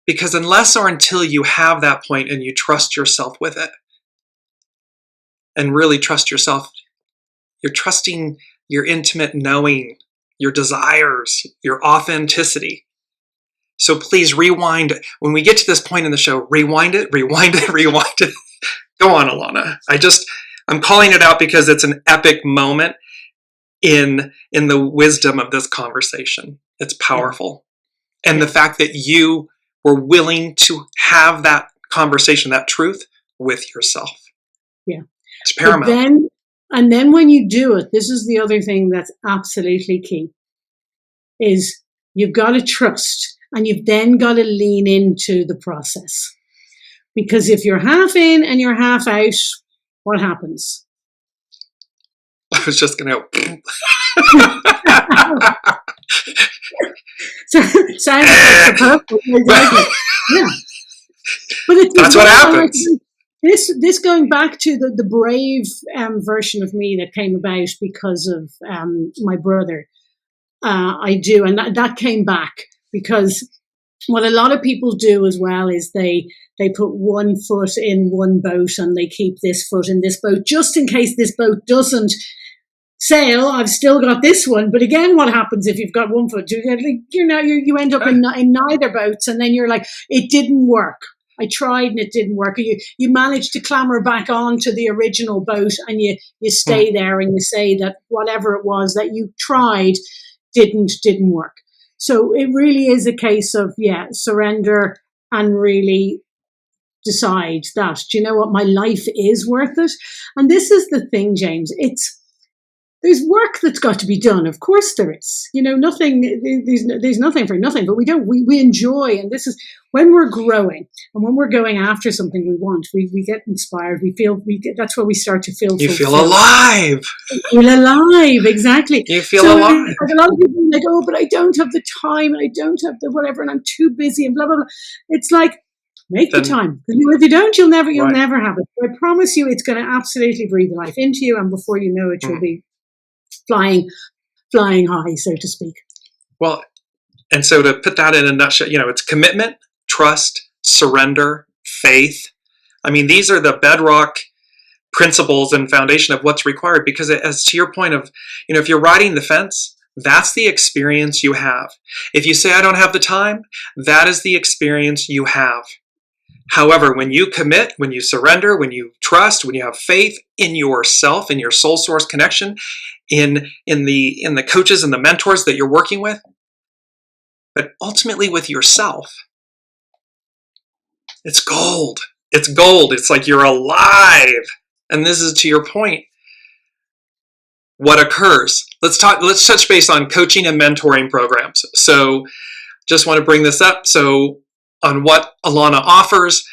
Because unless or until you have that point and you trust yourself with it and really trust yourself, you're trusting your intimate knowing, your desires, your authenticity. So please rewind. When we get to this point in the show, rewind it, rewind it, rewind it. Go on, Alana. I'm calling it out because it's an epic moment in the wisdom of this conversation. It's powerful. And the fact that you were willing to have that conversation, that truth with yourself. Yeah. It's paramount. And then when you do it, this is the other thing that's absolutely key, is you've got to trust and you've then got to lean into the process. Because if you're half in and you're half out, what happens? I was just going to... So, sounds like purple. Exactly. Yeah. But that's what happens. This going back to the brave version of me that came about because of my brother. I do. And that came back because what a lot of people do as well is they put one foot in one boat and they keep this foot in this boat just in case this boat doesn't sail. I've still got this one. But again, what happens if you've got one foot? You end up in neither boats, and then you're like, it didn't work. I tried and it didn't work. You manage to clamber back onto the original boat and you stay there and you say that whatever it was that you tried didn't work. So it really is a case of, surrender and really decide that, do you know what, my life is worth it. And this is the thing, James, there's work that's got to be done. Of course there is. There's nothing for nothing, but we enjoy. And this is when we're growing and when we're going after something we want, we get inspired. That's where we start to feel. You feel alive. You feel alive. Exactly. You feel alive. Like a lot of people are like, oh, but I don't have the time and I don't have the whatever and I'm too busy and blah, blah, blah. It's like, make the time. If you don't, you'll never have it. So I promise you, it's going to absolutely breathe life into you. And before you know it, you'll be flying high, so to speak. Well, and so to put that in a nutshell, it's commitment, trust, surrender, faith. I mean, these are the bedrock principles and foundation of what's required, because as to your point of, if you're riding the fence, that's the experience you have. If you say, I don't have the time, that is the experience you have. However, when you commit, when you surrender, when you trust, when you have faith in yourself, in your soul source connection, in the coaches and the mentors that you're working with, but ultimately with yourself, it's gold. It's gold. It's like you're alive. And this is to your point. What occurs? Let's touch base on coaching and mentoring programs. So just want to bring this up. So on what Alana offers,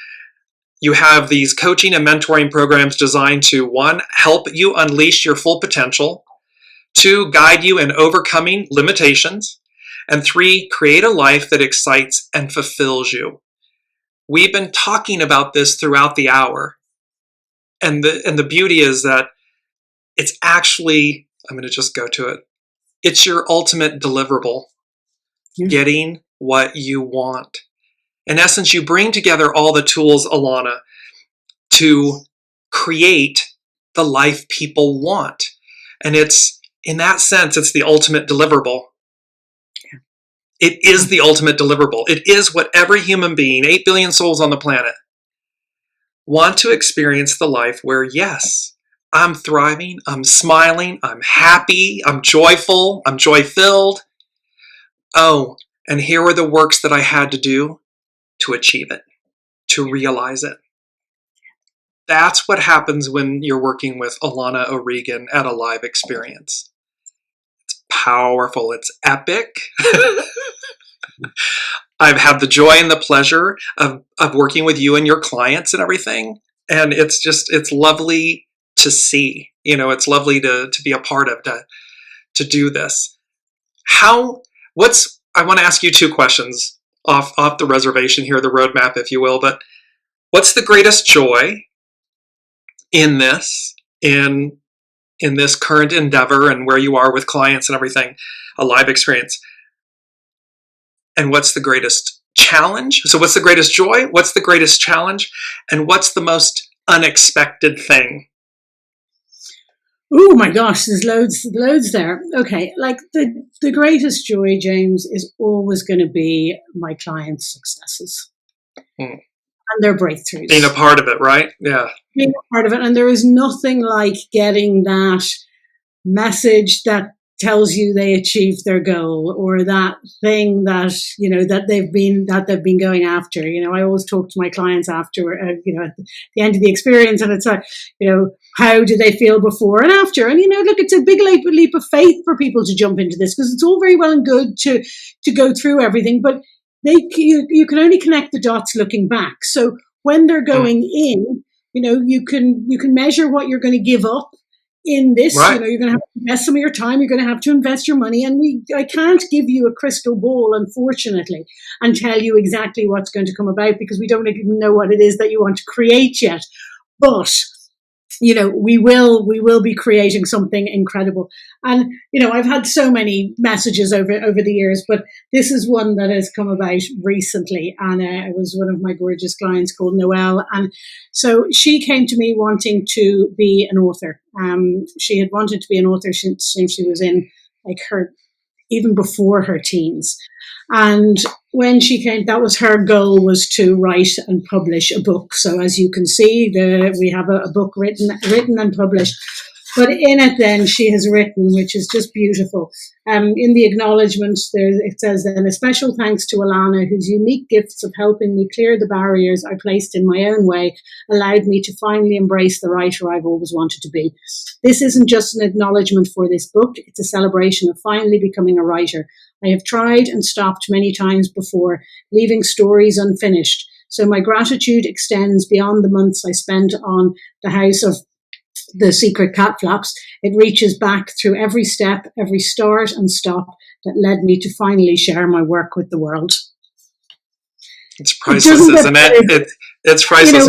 you have these coaching and mentoring programs designed to, 1, help you unleash your full potential, 2, guide you in overcoming limitations, and 3, create a life that excites and fulfills you. We've been talking about this throughout the hour. And the beauty is that it's actually, I'm going to just go to it. It's your ultimate deliverable, getting what you want. In essence, you bring together all the tools, Alana, to create the life people want. And it's, in that sense, it's the ultimate deliverable. It is the ultimate deliverable. It is what every human being, 8 billion souls on the planet, want to experience, the life where, yes, I'm thriving, I'm smiling, I'm happy, I'm joyful, I'm joy-filled. Oh, and here were the works that I had to do to achieve it, to realize it. That's what happens when you're working with Alana O'Regan at a live experience. It's powerful. It's epic. I've had the joy and the pleasure of working with you and your clients and everything. And it's lovely to see, it's lovely to be a part of, to do this. I want to ask you two questions off the reservation here, the roadmap, if you will, but what's the greatest joy in this current endeavor and where you are with clients and everything, a live experience? And what's the greatest challenge? So what's the greatest joy? What's the greatest challenge? And what's the most unexpected thing? Oh my gosh, there's loads there. Okay, like the greatest joy, James, is always going to be my clients' successes and their breakthroughs. Being a part of it, right? Yeah. Being a part of it. And there is nothing like getting that message that tells you they achieved their goal, or that thing that that they've been going after. I always talk to my clients after at the end of the experience, and it's like, how do they feel before and after? And look, it's a big leap of faith for people to jump into this, because it's all very well and good to go through everything, but you can only connect the dots looking back. So when they're going in, you can measure what you're going to give up in this. Right. You're going to have to invest some of your time, you're going to have to invest your money, and I can't give you a crystal ball, unfortunately, and tell you exactly what's going to come about, because we don't even know what it is that you want to create yet. But we will be creating something incredible. And I've had so many messages over the years, but this is one that has come about recently, and it was one of my gorgeous clients called Noelle, and so she came to me wanting to be an author. She had wanted to be an author since she was in even before her teens. And when she came, that was her goal, was to write and publish a book. So as you can see, we have a book written and published. But in it then she has written, which is just beautiful. In the acknowledgements, it says then, a special thanks to Alana, whose unique gifts of helping me clear the barriers I placed in my own way allowed me to finally embrace the writer I've always wanted to be. This isn't just an acknowledgement for this book, it's a celebration of finally becoming a writer. I have tried and stopped many times before, leaving stories unfinished. So my gratitude extends beyond the months I spent on the House of the Secret Cat Flaps. It reaches back through every step, every start and stop that led me to finally share my work with the world. It's priceless, isn't it? It's priceless.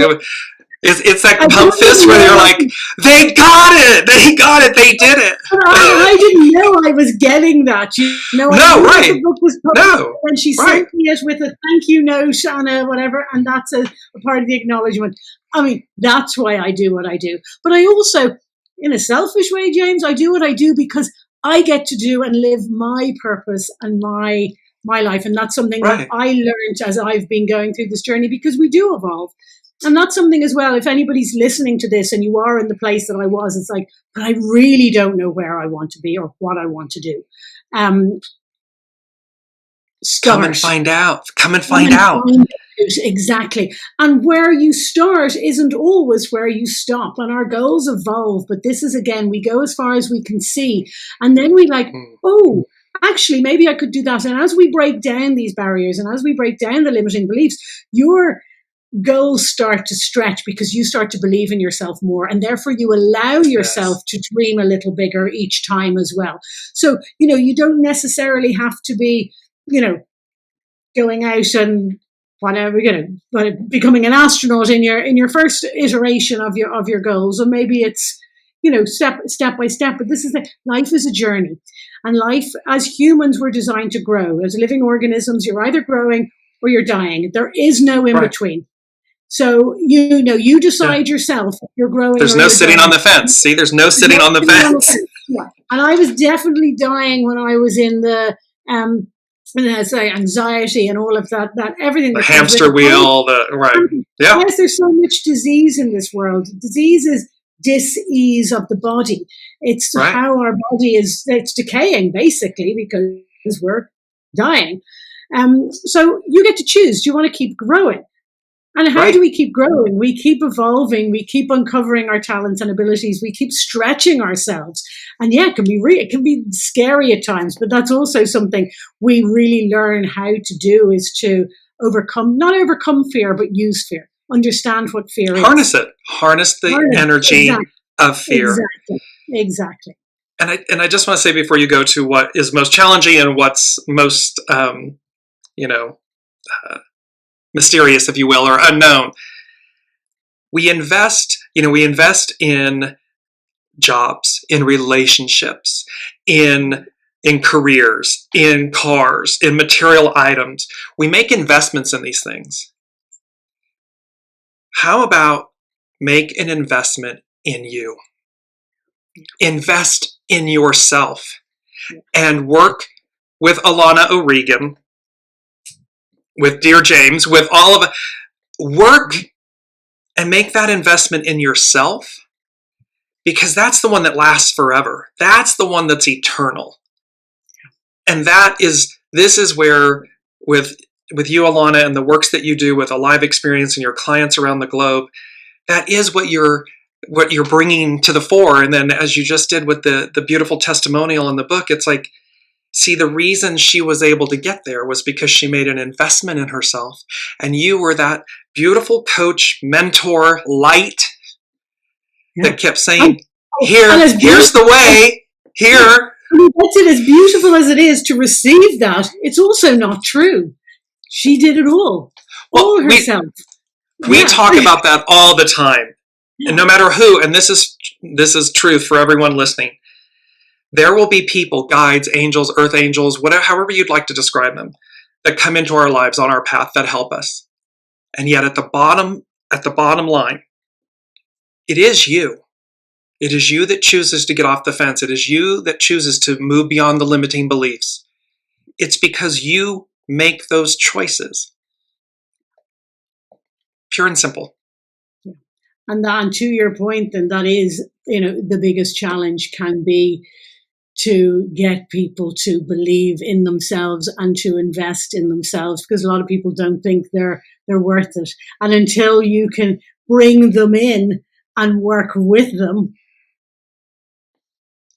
It's that pump fist where you're like, they got it, they did it. I didn't know I was getting that. No, right. The book was published, and she sent me it with a thank you note and whatever, and that's a part of the acknowledgement. I mean, that's why I do what I do. But I also, in a selfish way, James, I do what I do because I get to do and live my purpose and my life, and that's something that I learned as I've been going through this journey, because we do evolve. And that's something as well, if anybody's listening to this and you are in the place that I was, it's like, but I really don't know where I want to be or what I want to do. Start. Come and find out. Exactly. And where you start isn't always where you stop. And our goals evolve. But this is, again, we go as far as we can see. And then we oh, actually, maybe I could do that. And as we break down these barriers and as we break down the limiting beliefs, your goals start to stretch because you start to believe in yourself more, and therefore you allow yourself to dream a little bigger each time as well. So, you don't necessarily have to be, going out and whatever, becoming an astronaut in your first iteration of your goals. Or maybe it's, step by step. But this is life is a journey, and life, as humans, we're designed to grow. As living organisms, you're either growing or you're dying. There is no in between. So, you decide yourself if you're growing. There's no sitting on the fence. See, there's no sitting on the fence. Yeah. And I was definitely dying when I was in the, anxiety and all of that everything. The hamster wheel, yeah. Yes, there's so much disease in this world. Disease is dis-ease of the body. It's how our body it's decaying, basically, because we're dying. So you get to choose. Do you want to keep growing? And how Right. do we keep growing? We keep evolving. We keep uncovering our talents and abilities. We keep stretching ourselves. And yeah, it can be scary at times, but that's also something we really learn how to do, is to not overcome fear, but use fear. Understand what fear is. Harness it. Harness the energy of fear. Exactly. And I just want to say before you go to what is most challenging and what's most, mysterious, if you will, or unknown. We invest in jobs, in relationships, in careers, in cars, in material items. We make investments in these things. How about make an investment in you? Invest in yourself and work with Alana O'Regan, with Dearjames, with all of it. Work and make that investment in yourself, because that's the one that lasts forever. That's the one that's eternal. And this is where, with you, Alana, and the works that you do with a live experience and your clients around the globe, that is what you're bringing to the fore. And then, as you just did with the beautiful testimonial in the book, it's like, see, the reason she was able to get there was because she made an investment in herself. And you were that beautiful coach, mentor, light that kept saying, here's the way, here. That's it. As beautiful as it is to receive that, it's also not true. She did it all herself. We talk about that all the time. And no matter who, and this is truth for everyone listening, there will be people, guides, angels, earth angels, whatever, however you'd like to describe them, that come into our lives on our path that help us. And yet at the bottom line, it is you. It is you that chooses to get off the fence. It is you that chooses to move beyond the limiting beliefs. It's because you make those choices. Pure and simple. And to your point, then, that is, the biggest challenge can be to get people to believe in themselves and to invest in themselves, because a lot of people don't think they're worth it. And until you can bring them in and work with them,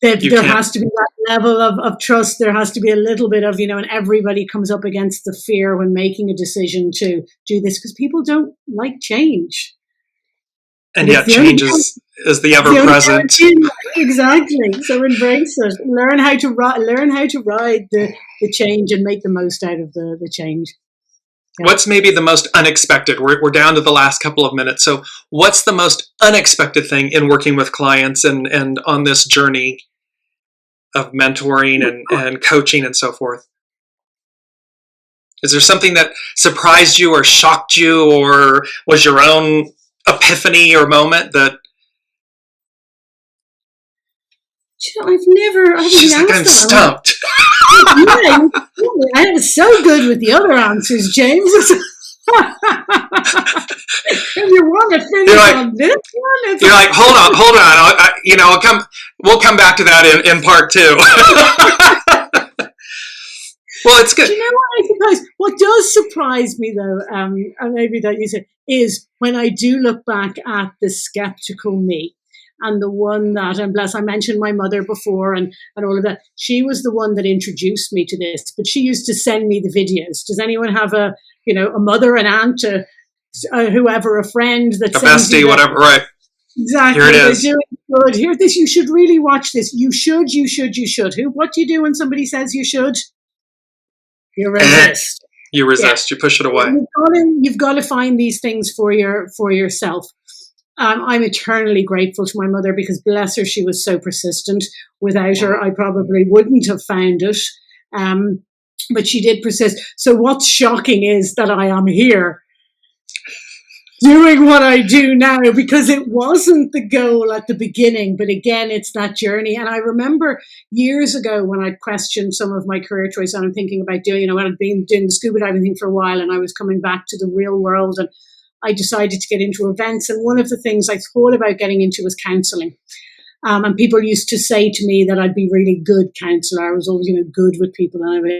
there has to be that level of trust. There has to be a little bit of, and everybody comes up against the fear when making a decision to do this, because people don't like change. And yet change is the ever-present. Exactly. So embrace it. Learn how to ride the change and make the most out of the change. Yeah. What's maybe the most unexpected? We're down to the last couple of minutes. So what's the most unexpected thing in working with clients and on this journey of mentoring and coaching and so forth? Is there something that surprised you or shocked you, or was your own epiphany or moment that? She's like, I'm stumped. Yeah, I was so good with the other answers, James. If you want to finish on this one, you're like, hold on. We'll come back to that in part 2. Well, it's good. Do you know what I suppose? What does surprise me, though, and maybe that you said, is when I do look back at the skeptical me, and the one that, and bless, I mentioned my mother before and all of that. She was the one that introduced me to this, but she used to send me the videos. Does anyone have a mother, an aunt, whoever, a friend that a bestie, whatever, right? Exactly. Here it is. They're doing good. Here, this, you should really watch this. You should. What do you do when somebody says you should? You resist. You resist. Yeah. You push it away. You've got to find these things for yourself. I'm eternally grateful to my mother, because bless her, she was so persistent. Without her, I probably wouldn't have found it. But she did persist. So what's shocking is that I am here doing what I do now, because it wasn't the goal at the beginning. But again, it's that journey. And I remember years ago when I questioned some of my career choice, and I'm thinking about doing, when I'd been doing the scuba diving thing for a while, and I was coming back to the real world, and I decided to get into events. And one of the things I thought about getting into was counselling. And people used to say to me that I'd be really good counsellor. I was always, good with people, and I was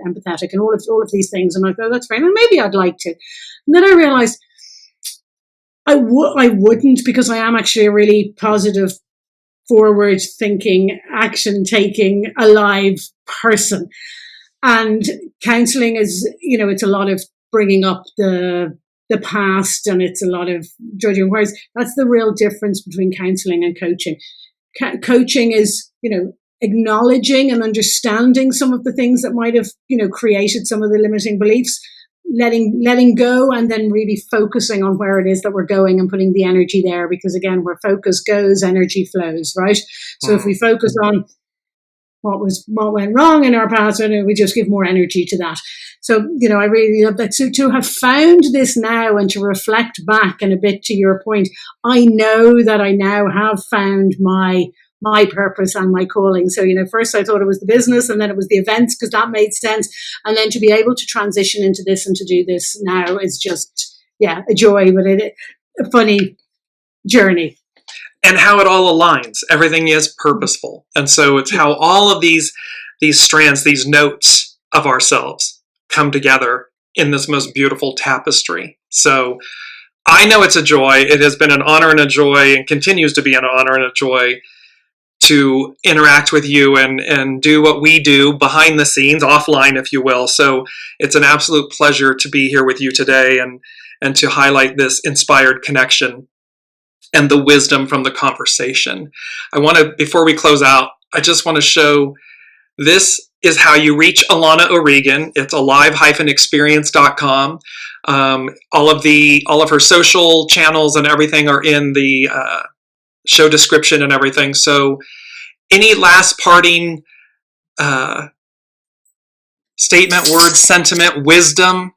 empathetic and all of these things. And I thought, that's fine. And maybe I'd like to. And then I realised I wouldn't, because I am actually a really positive, forward thinking, action taking, alive person. And counseling is, it's a lot of bringing up the past, and it's a lot of judging. Whereas that's the real difference between counseling and coaching. Coaching is, acknowledging and understanding some of the things that might have, created some of the limiting beliefs, letting go, and then really focusing on where it is that we're going and putting the energy there. Because again, where focus goes, energy flows, right? So if we focus on what went wrong in our past, and we just give more energy to that. So, I really love that. So to have found this now and to reflect back, and a bit to your point, I know that I now have found my purpose and my calling. So, first I thought it was the business, and then it was the events, because that made sense. And then to be able to transition into this and to do this now is just, a joy, but a funny journey. And how it all aligns. Everything is purposeful. And so it's how all of these strands, these notes of ourselves come together in this most beautiful tapestry. So I know it's a joy. It has been an honor and a joy, and continues to be an honor and a joy to interact with you and do what we do behind the scenes, offline, if you will. So it's an absolute pleasure to be here with you today and to highlight this inspired connection and the wisdom from the conversation. Before we close out, I just want to show, this is how you reach Alana O'Regan. It's alive-experience.com. All of her social channels and everything are in the show description and everything. So any last parting statement, word, sentiment, wisdom?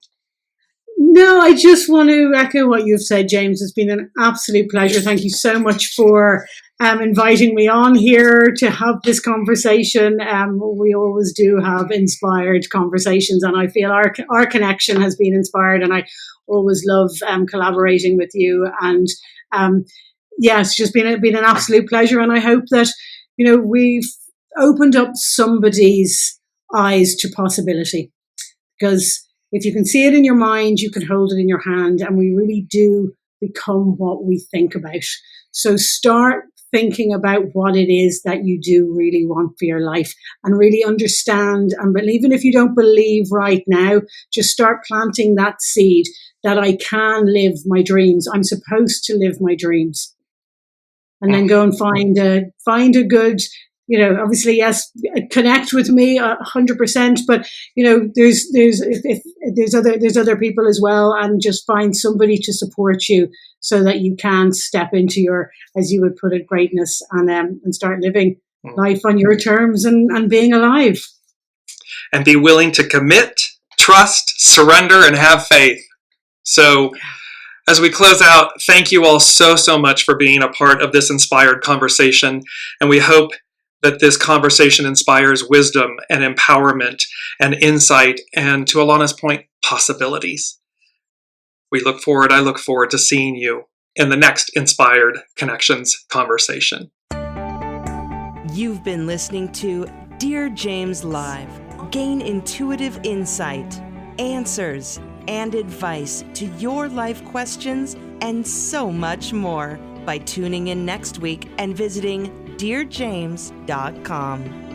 No, I just want to echo what you've said, James. It's been an absolute pleasure. Thank you so much for inviting me on here to have this conversation. We always do have inspired conversations, and I feel our connection has been inspired, and I always love collaborating with you. And it's just been an absolute pleasure, and I hope that we've opened up somebody's eyes to possibility, because if you can see it in your mind, you can hold it in your hand, and we really do become what we think about. So start thinking about what it is that you do really want for your life, and really understand and believe. Even if you don't believe right now, just start planting that seed that I can live my dreams. I'm supposed to live my dreams. And then go and find a good, obviously, yes, connect with me 100%, but there's other people as well, and just find somebody to support you so that you can step into your, as you would put it, greatness, and start living life on your terms and being alive. And be willing to commit, trust, surrender, and have faith. So as we close out, thank you all so much for being a part of this inspired conversation. And we hope that this conversation inspires wisdom and empowerment and insight, and, to Alana's point, possibilities. I look forward to seeing you in the next Inspired Connections conversation. You've been listening to Dearjames Live. Gain intuitive insight, answers, and advice to your life questions, and so much more by tuning in next week and visiting Dearjames.com.